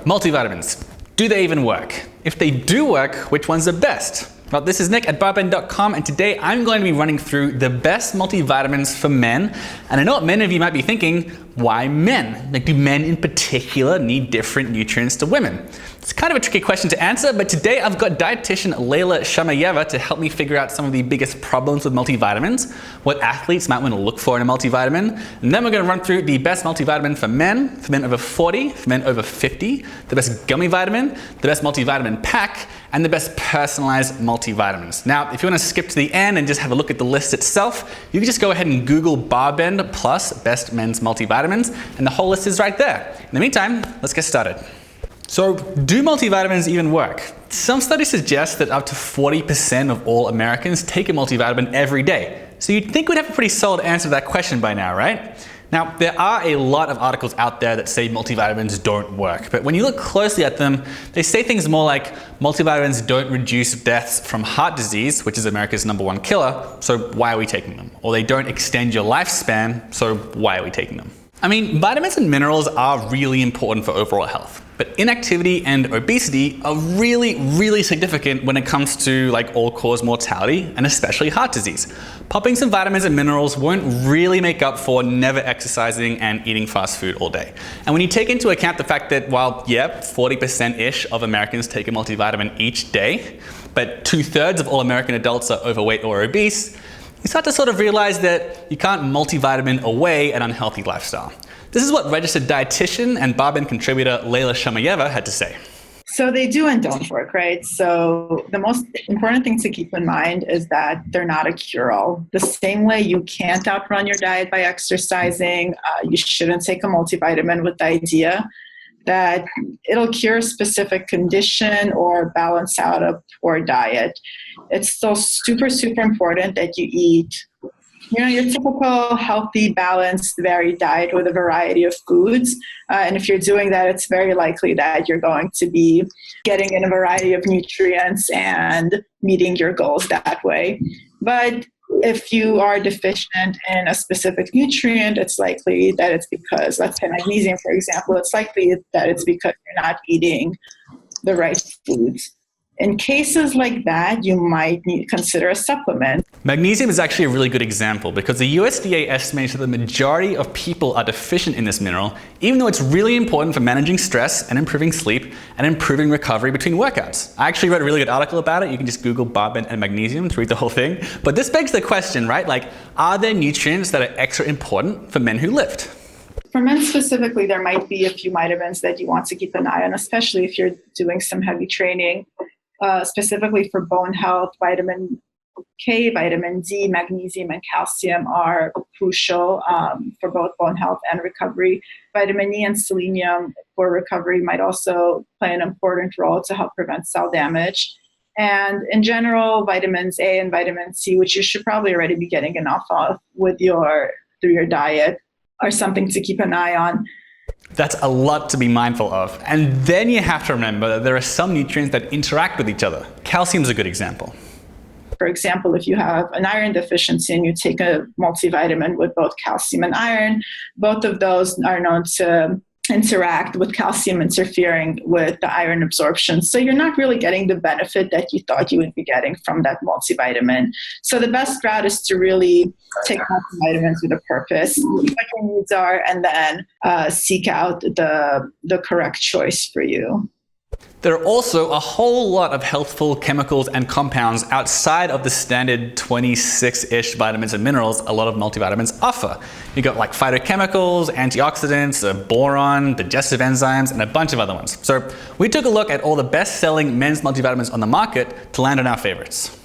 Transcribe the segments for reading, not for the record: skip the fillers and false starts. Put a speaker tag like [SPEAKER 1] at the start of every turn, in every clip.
[SPEAKER 1] multivitamins. Do they even work? If they do work, which one's the best? Well, this is Nick at BarBend.com, and today I'm going to be running through the best multivitamins for men. And I know what many of you might be thinking, why men? Like, do men in particular need different nutrients to women? It's kind of a tricky question to answer, but today I've got dietitian Layla Shamayeva to help me figure out some of the biggest problems with multivitamins, what athletes might want to look for in a multivitamin, and then we're going to run through the best multivitamin for men over 40, for men over 50, the best gummy vitamin, the best multivitamin pack, and the best personalized multivitamins. Now, if you want to skip to the end and just have a look at the list itself, you can just go ahead and Google BarBend plus best men's multivitamins, and the whole list is right there. In the meantime, let's get started. So, do multivitamins even work? Some studies suggest that up to 40% of all Americans take a multivitamin every day. So you'd think we'd have a pretty solid answer to that question by now, right? Now, there are a lot of articles out there that say multivitamins don't work, but when you look closely at them, they say things more like multivitamins don't reduce deaths from heart disease, which is America's #1 killer, so why are we taking them? Or they don't extend your lifespan, so why are we taking them? I mean, vitamins and minerals are really important for overall health, but inactivity and obesity are really significant when it comes to all-cause mortality and especially heart disease. Popping some vitamins and minerals won't really make up for never exercising and eating fast food all day. And when you take into account the fact that while, 40%-ish of Americans take a multivitamin each day, but 2/3 of all American adults are overweight or obese, you start to sort of realize that you can't multivitamin away an unhealthy lifestyle. This is what registered dietitian and BarBend contributor Layla Shamayeva had to say.
[SPEAKER 2] So they do and don't work, right? So the most important thing to keep in mind is that they're not a cure-all. The same way you can't outrun your diet by exercising, you shouldn't take a multivitamin with the idea that it'll cure a specific condition or balance out a poor diet. It's still super important that you eat, your typical healthy, balanced, varied diet with a variety of foods. And if you're doing that, it's very likely that you're going to be getting in a variety of nutrients and meeting your goals that way. But if you are deficient in a specific nutrient, it's likely that it's because, let's say magnesium, for example, it's likely that it's because you're not eating the right foods. In cases like that, you might need to consider a supplement.
[SPEAKER 1] Magnesium is actually a really good example because the USDA estimates that the majority of people are deficient in this mineral, even though it's really important for managing stress and improving sleep and improving recovery between workouts. I actually read a really good article about it. You can just Google BarBend and magnesium to read the whole thing. But this begs the question, right? Are there nutrients that are extra important for men who lift?
[SPEAKER 2] For men specifically, there might be a few vitamins that you want to keep an eye on, especially if you're doing some heavy training. Specifically for bone health, vitamin K, vitamin D, magnesium, and calcium are crucial for both bone health and recovery. Vitamin E and selenium for recovery might also play an important role to help prevent cell damage. And in general, vitamins A and vitamin C, which you should probably already be getting enough of through your diet, are something to keep an eye on.
[SPEAKER 1] That's a lot to be mindful of. And then you have to remember that there are some nutrients that interact with each other. Calcium is a good example.
[SPEAKER 2] For example, if you have an iron deficiency and you take a multivitamin with both calcium and iron, both of those are known to interact with calcium interfering with the iron absorption. So you're not really getting the benefit that you thought you would be getting from that multivitamin. So the best route is to really take multivitamins with a purpose, see what your needs are, and then seek out the correct choice for you.
[SPEAKER 1] There are also a whole lot of healthful chemicals and compounds outside of the standard 26-ish vitamins and minerals a lot of multivitamins offer. You got phytochemicals, antioxidants, boron, digestive enzymes, and a bunch of other ones. So we took a look at all the best-selling men's multivitamins on the market to land on our favorites.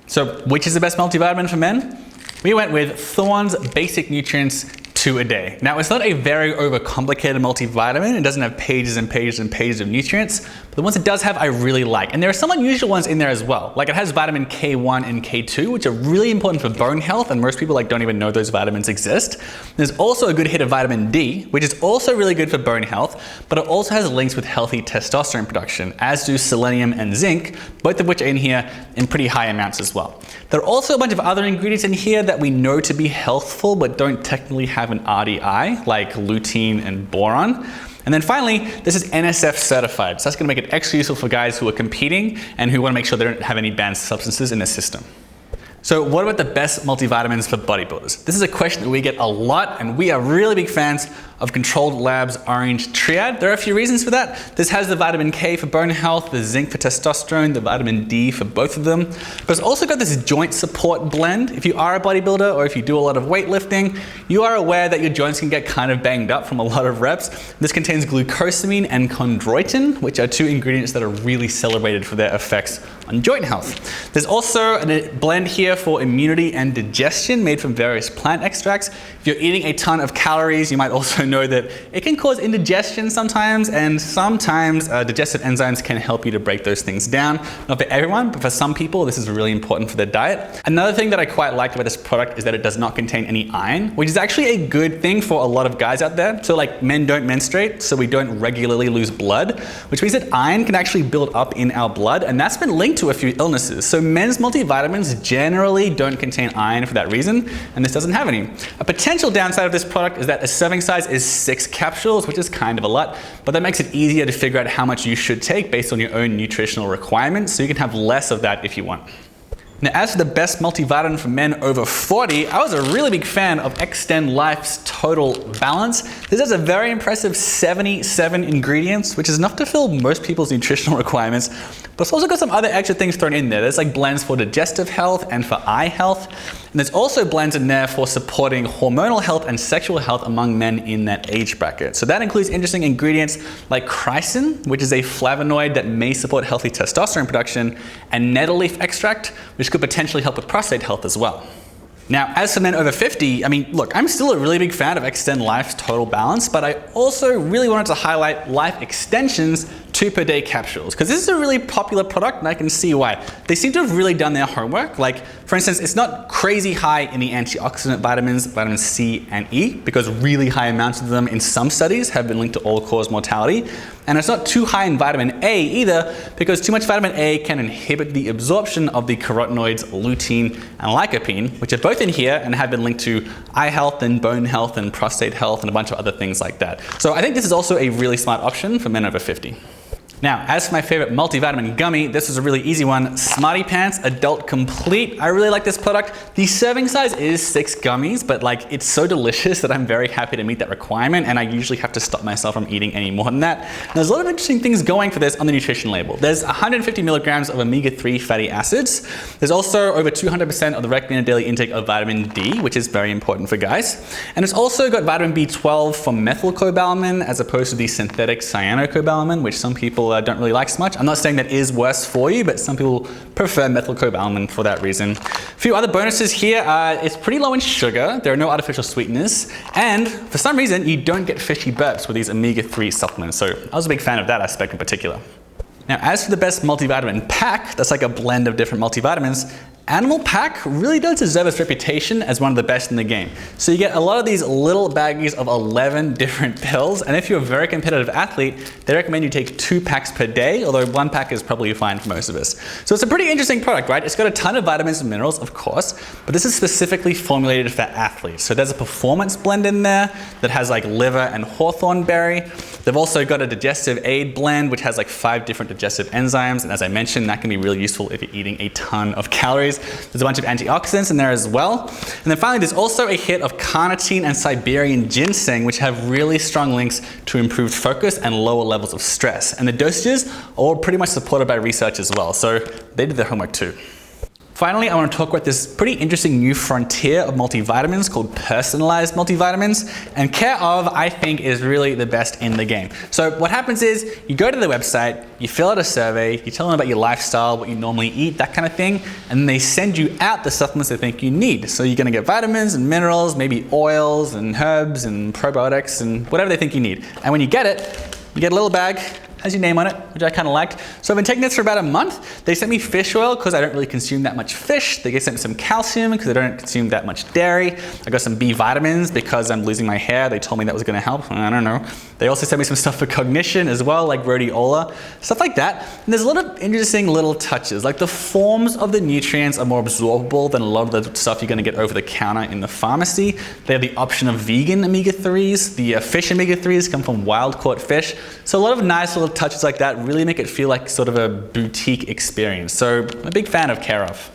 [SPEAKER 1] So which is the best multivitamin for men? We went with Thorne's Basic Nutrients 2 a day. Now, it's not a very overcomplicated multivitamin. It doesn't have pages and pages and pages of nutrients, but the ones it does have I really like. And there are some unusual ones in there as well. It has vitamin K1 and K2, which are really important for bone health, and most people don't even know those vitamins exist. There's also a good hit of vitamin D, which is also really good for bone health, but it also has links with healthy testosterone production, as do selenium and zinc, both of which are in here in pretty high amounts as well. There are also a bunch of other ingredients in here that we know to be healthful, but don't technically have an RDI, like lutein and boron. And then finally, this is NSF certified. So that's gonna make it extra useful for guys who are competing and who wanna make sure they don't have any banned substances in their system. So what about the best multivitamins for bodybuilders? This is a question that we get a lot, and we are really big fans of Controlled Labs Orange Triad. There are a few reasons for that. This has the vitamin K for bone health, the zinc for testosterone, the vitamin D for both of them. But it's also got this joint support blend. If you are a bodybuilder or if you do a lot of weightlifting, you are aware that your joints can get kind of banged up from a lot of reps. This contains glucosamine and chondroitin, which are two ingredients that are really celebrated for their effects on joint health. There's also a blend here for immunity and digestion made from various plant extracts. If you're eating a ton of calories, you might also know that it can cause indigestion sometimes, and sometimes digestive enzymes can help you to break those things down. Not for everyone, but for some people, this is really important for their diet. Another thing that I quite like about this product is that it does not contain any iron, which is actually a good thing for a lot of guys out there. So like men don't menstruate, so we don't regularly lose blood, which means that iron can actually build up in our blood, and that's been linked to a few illnesses. So men's multivitamins generally don't contain iron for that reason, and this doesn't have any. A potential downside of this product is that a serving size is 6 capsules, which is kind of a lot, but that makes it easier to figure out how much you should take based on your own nutritional requirements, so you can have less of that if you want. Now, as for the best multivitamin for men over 40, I was a really big fan of Extend Life's Total Balance. This has a very impressive 77 ingredients, which is enough to fill most people's nutritional requirements, but it's also got some other extra things thrown in there. There's like blends for digestive health and for eye health. And there's also blends in there for supporting hormonal health and sexual health among men in that age bracket. So that includes interesting ingredients like chrysin, which is a flavonoid that may support healthy testosterone production, and nettle leaf extract, which could potentially help with prostate health as well. Now, as for men over 50, I mean, look, I'm still a really big fan of Extend Life's Total Balance, but I also really wanted to highlight Life Extension's 2 per day capsules, because this is a really popular product and I can see why. They seem to have really done their homework. Like, for instance, it's not crazy high in the antioxidant vitamins, vitamin C and E, because really high amounts of them in some studies have been linked to all-cause mortality. And it's not too high in vitamin A either, because too much vitamin A can inhibit the absorption of the carotenoids lutein and lycopene, which are both in here and have been linked to eye health and bone health and prostate health and a bunch of other things like that. So I think this is also a really smart option for men over 50. Now, as for my favorite multivitamin gummy, this is a really easy one. Smarty Pants Adult Complete. I really like this product. The serving size is 6 gummies, but like it's so delicious that I'm very happy to meet that requirement, and I usually have to stop myself from eating any more than that. And there's a lot of interesting things going for this on the nutrition label. There's 150 milligrams of omega-3 fatty acids. There's also over 200% of the recommended daily intake of vitamin D, which is very important for guys. And it's also got vitamin B12 from methylcobalamin as opposed to the synthetic cyanocobalamin, which some people don't really like so much. I'm not saying that is worse for you, but some people prefer methylcobalamin for that reason. A few other bonuses here. It's pretty low in sugar. There are no artificial sweeteners. And for some reason, you don't get fishy burps with these omega-3 supplements. So I was a big fan of that aspect in particular. Now, as for the best multivitamin pack, that's like a blend of different multivitamins, Animal Pack really does deserve its reputation as one of the best in the game. So you get a lot of these little baggies of 11 different pills, and if you're a very competitive athlete, they recommend you take 2 packs per day, although 1 pack is probably fine for most of us. So it's a pretty interesting product, right? It's got a ton of vitamins and minerals, of course, but this is specifically formulated for athletes. So there's a performance blend in there that has like liver and hawthorn berry. They've also got a digestive aid blend, which has like 5 different digestive enzymes, and as I mentioned, that can be really useful if you're eating a ton of calories. There's a bunch of antioxidants in there as well. And then finally, there's also a hit of carnitine and Siberian ginseng, which have really strong links to improved focus and lower levels of stress. And the dosages are all pretty much supported by research as well. So they did their homework too. Finally, I want to talk about this pretty interesting new frontier of multivitamins called personalized multivitamins. And Care of, I think, is really the best in the game. So what happens is you go to the website, you fill out a survey, you tell them about your lifestyle, what you normally eat, that kind of thing, and then they send you out the supplements they think you need. So you're going to get vitamins and minerals, maybe oils and herbs and probiotics and whatever they think you need. And when you get it, you get a little bag, has your name on it, which I kind of liked. So I've been taking this for about a month. They sent me fish oil because I don't really consume that much fish. They sent me some calcium because I don't consume that much dairy. I got some B vitamins because I'm losing my hair. They told me that was going to help. I don't know. They also sent me some stuff for cognition as well, like rhodiola, stuff like that. And there's a lot of interesting little touches. Like the forms of the nutrients are more absorbable than a lot of the stuff you're going to get over the counter in the pharmacy. They have the option of vegan omega-3s. The fish omega-3s come from wild caught fish. So a lot of nice little touches like that really make it feel like sort of a boutique experience. So I'm a big fan of Care of.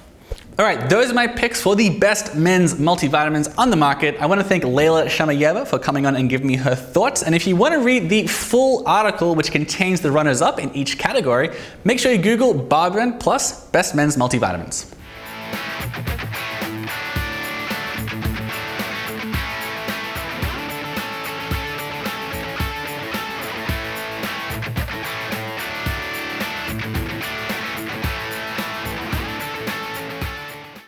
[SPEAKER 1] All right, those are my picks for the best men's multivitamins on the market. I want to thank Layla Shamayeva for coming on and giving me her thoughts. And if you want to read the full article, which contains the runners-up in each category, make sure you Google BarBend plus best men's multivitamins.